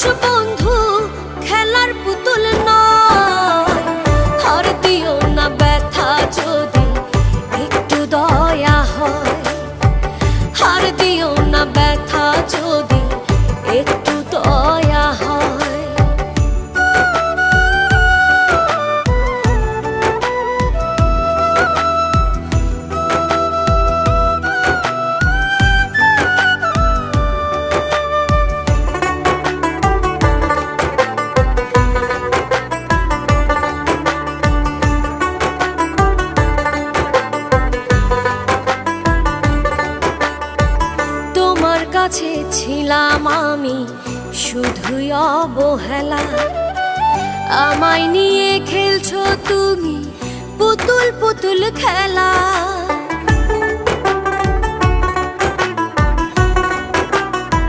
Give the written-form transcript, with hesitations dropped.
মানুষ বন্ধু খেলার পুতুল নয়, হার দিও না ব্যথা যদি একটু দয়া হয়, হার দিও না ব্যথা যদি একটু দয়া হয়। তোমার কাছে ছিলাম আমি শুধুই অবহেলা, আমায় নিয়ে খেলছো তুমি পুতুল পুতুল খেলা।